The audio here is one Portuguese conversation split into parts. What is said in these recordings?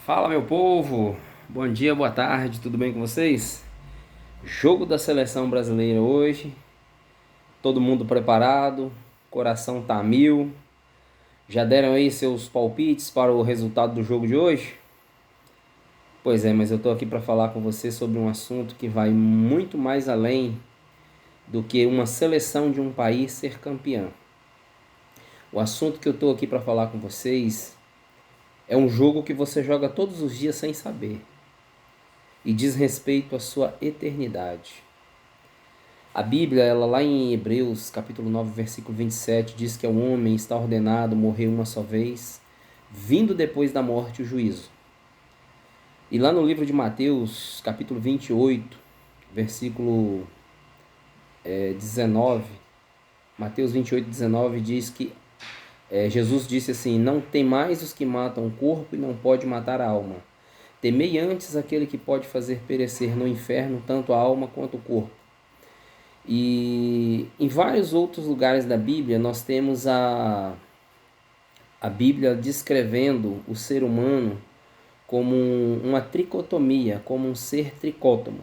Fala, meu povo! Bom dia, boa tarde, tudo bem com vocês? Jogo da seleção brasileira hoje, todo mundo preparado, coração tá a mil. Já deram aí seus palpites para o resultado do jogo de hoje? Pois é, mas eu tô aqui para falar com você sobre um assunto que vai muito mais além do que uma seleção de um país ser campeã. O assunto que eu tô aqui para falar com vocês é um jogo que você joga todos os dias sem saber e diz respeito à sua eternidade. A Bíblia, ela lá em Hebreus, capítulo 9, versículo 27, diz que o homem está ordenado morrer uma só vez, vindo depois da morte o juízo. E lá no livro de Mateus, capítulo 28, versículo 19, Mateus 28, 19 diz que Jesus disse assim: não temais os que matam o corpo e não pode matar a alma. Temei antes aquele que pode fazer perecer no inferno tanto a alma quanto o corpo. E em vários outros lugares da Bíblia nós temos a Bíblia descrevendo o ser humano como uma tricotomia, como um ser tricótomo.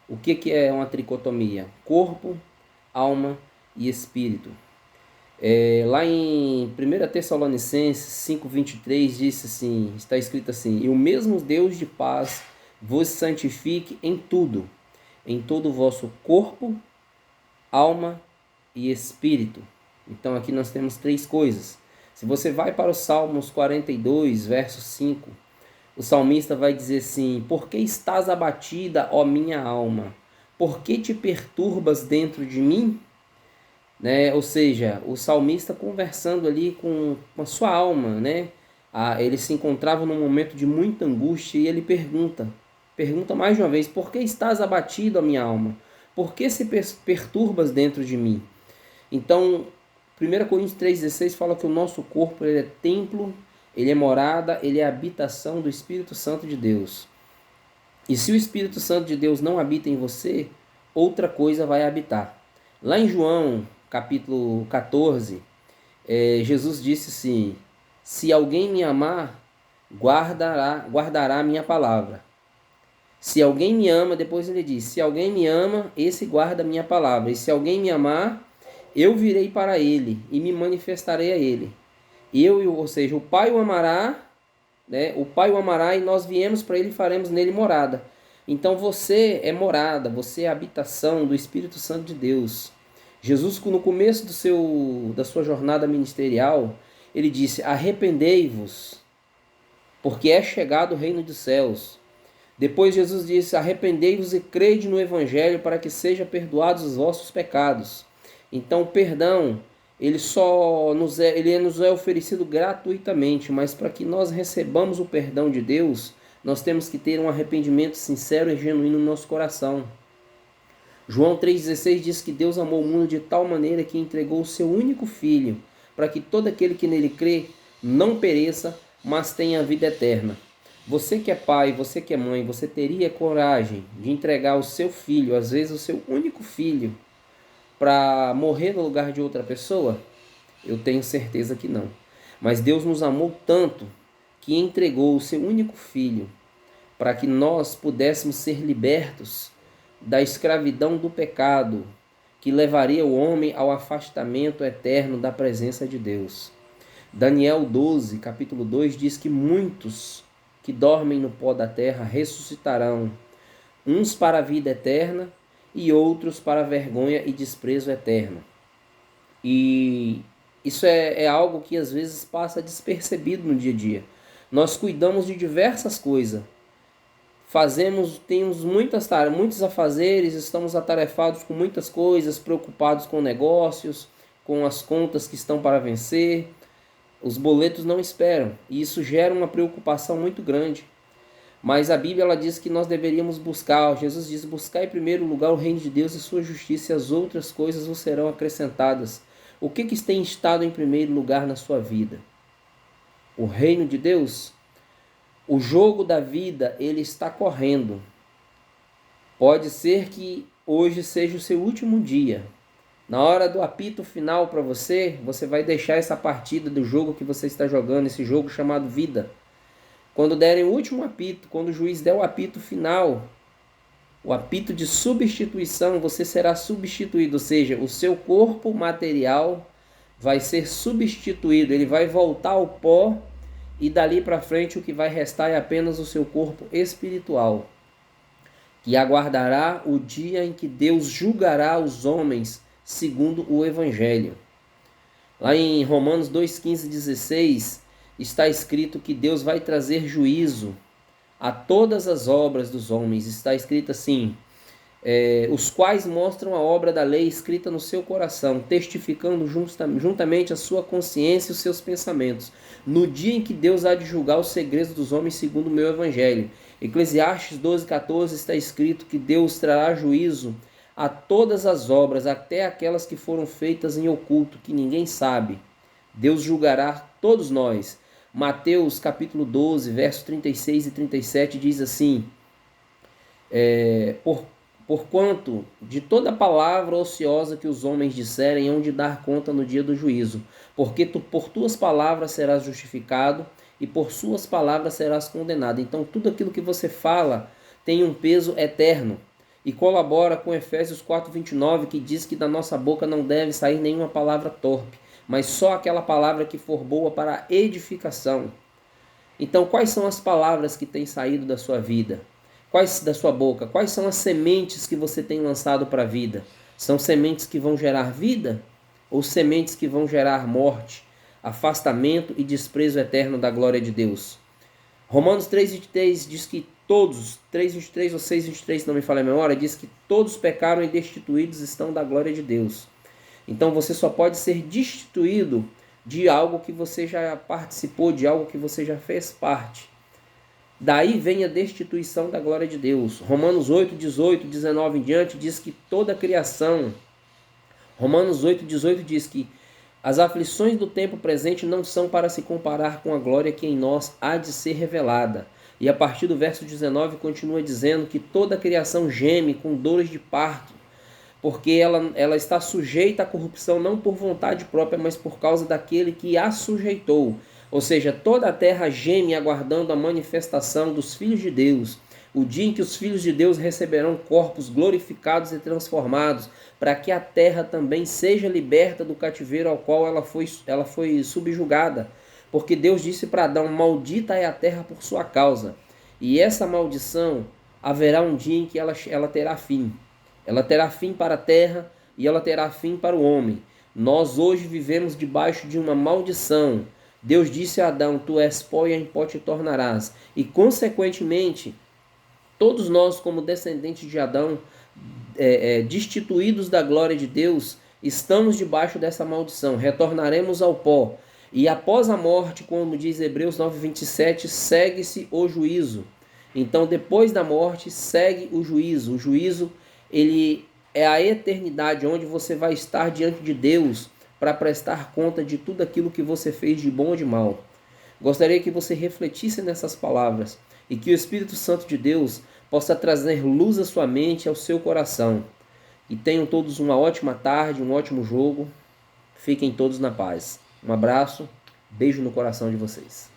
O que é uma tricotomia? Corpo, alma e espírito. Lá em 1 Tessalonicenses 5,23 diz assim, está escrito assim: e o mesmo Deus de paz vos santifique em todo o vosso corpo, alma e espírito. Então aqui nós temos três coisas. Se você vai para os Salmos 42, verso 5, o salmista vai dizer assim: por que estás abatida, ó minha alma? Por que te perturbas dentro de mim? Né? Ou seja, o salmista conversando ali com a sua alma, né? Ele se encontrava num momento de muita angústia e ele pergunta mais uma vez: por que estás abatido, a minha alma? Por que se perturbas dentro de mim? Então, 1 Coríntios 3,16 fala que o nosso corpo ele é templo, ele é morada, ele é habitação do Espírito Santo de Deus. E se o Espírito Santo de Deus não habita em você, outra coisa vai habitar. Lá em João, capítulo 14, Jesus disse assim: se alguém me amar, guardará a minha palavra. Se alguém me ama, depois ele diz: se alguém me ama, esse guarda a minha palavra. E se alguém me amar, eu virei para ele e me manifestarei a ele. Ou seja, o Pai o amará, né? O Pai o amará e nós viemos para ele e faremos nele morada. Então você é morada, você é habitação do Espírito Santo de Deus. Jesus, no começo da sua jornada ministerial, ele disse: arrependei-vos, porque é chegado o reino dos céus. Depois Jesus disse: arrependei-vos e crede no Evangelho para que sejam perdoados os vossos pecados. Então o perdão, ele nos é oferecido gratuitamente, mas para que nós recebamos o perdão de Deus, nós temos que ter um arrependimento sincero e genuíno no nosso coração. João 3,16 diz que Deus amou o mundo de tal maneira que entregou o seu único Filho, para que todo aquele que nele crê não pereça, mas tenha a vida eterna. Você que é pai, você que é mãe, você teria coragem de entregar o seu filho, às vezes o seu único filho, para morrer no lugar de outra pessoa? Eu tenho certeza que não. Mas Deus nos amou tanto que entregou o seu único filho para que nós pudéssemos ser libertos da escravidão do pecado, que levaria o homem ao afastamento eterno da presença de Deus. Daniel 12, capítulo 2, diz que muitos que dormem no pó da terra ressuscitarão, uns para a vida eterna e outros para a vergonha e desprezo eterno. E isso é algo que às vezes passa despercebido no dia a dia. Nós cuidamos de diversas coisas, temos muitos afazeres, estamos atarefados com muitas coisas, preocupados com negócios, com as contas que estão para vencer, os boletos não esperam, e isso gera uma preocupação muito grande. Mas a Bíblia ela diz que nós deveríamos buscar, Jesus diz: buscar em primeiro lugar o reino de Deus e sua justiça, e as outras coisas vos serão acrescentadas. O que tem estado em primeiro lugar na sua vida? O reino de Deus? O jogo da vida, ele está correndo. Pode ser que hoje seja o seu último dia. Na hora do apito final para você, você vai deixar essa partida do jogo que você está jogando, esse jogo chamado vida. Quando derem o último apito, quando o juiz der o apito final, o apito de substituição, você será substituído, ou seja, o seu corpo material vai ser substituído, ele vai voltar ao pó e dali para frente o que vai restar é apenas o seu corpo espiritual, que aguardará o dia em que Deus julgará os homens segundo o Evangelho. Lá em Romanos 2:15 e 16 está escrito que Deus vai trazer juízo a todas as obras dos homens. Está escrito assim: os quais mostram a obra da lei escrita no seu coração, testificando juntamente a sua consciência e os seus pensamentos, no dia em que Deus há de julgar os segredos dos homens segundo o meu evangelho. Eclesiastes 12:14 está escrito que Deus trará juízo a todas as obras, até aquelas que foram feitas em oculto, que ninguém sabe. Deus julgará todos nós. Mateus capítulo 12, versos 36 e 37 diz assim: Porquanto de toda palavra ociosa que os homens disserem, hão de dar conta no dia do juízo. Porque por tuas palavras serás justificado, e por suas palavras serás condenado. Então tudo aquilo que você fala tem um peso eterno. E colabora com Efésios 4:29, que diz que da nossa boca não deve sair nenhuma palavra torpe, mas só aquela palavra que for boa para a edificação. Então quais são as palavras que têm saído da sua vida? Da sua boca? Quais são as sementes que você tem lançado para a vida? São sementes que vão gerar vida? Ou sementes que vão gerar morte, afastamento e desprezo eterno da glória de Deus? Romanos 3:23 diz que todos, 3:23 ou 6:23, se não me falha a memória, diz que todos pecaram e destituídos estão da glória de Deus. Então você só pode ser destituído de algo que você já participou, de algo que você já fez parte. Daí vem a destituição da glória de Deus. Romanos 8:18, 19 em diante diz que toda a criação, Romanos 8:18 diz que as aflições do tempo presente não são para se comparar com a glória que em nós há de ser revelada. E a partir do verso 19 continua dizendo que toda a criação geme com dores de parto, porque ela está sujeita à corrupção não por vontade própria, mas por causa daquele que a sujeitou. Ou seja, toda a terra geme aguardando a manifestação dos filhos de Deus, o dia em que os filhos de Deus receberão corpos glorificados e transformados, para que a terra também seja liberta do cativeiro ao qual ela foi subjugada. Porque Deus disse para Adão: maldita é a terra por sua causa. E essa maldição haverá um dia em que ela terá fim. Ela terá fim para a terra e ela terá fim para o homem. Nós hoje vivemos debaixo de uma maldição. Deus disse a Adão: tu és pó e em pó te tornarás. E consequentemente, todos nós como descendentes de Adão, destituídos da glória de Deus, estamos debaixo dessa maldição. Retornaremos ao pó. E após a morte, como diz Hebreus 9:27, segue-se o juízo. Então, depois da morte, segue o juízo. O juízo, ele é a eternidade, onde você vai estar diante de Deus para prestar conta de tudo aquilo que você fez de bom ou de mal. Gostaria que você refletisse nessas palavras e que o Espírito Santo de Deus possa trazer luz à sua mente e ao seu coração. E tenham todos uma ótima tarde, um ótimo jogo. Fiquem todos na paz. Um abraço, beijo no coração de vocês.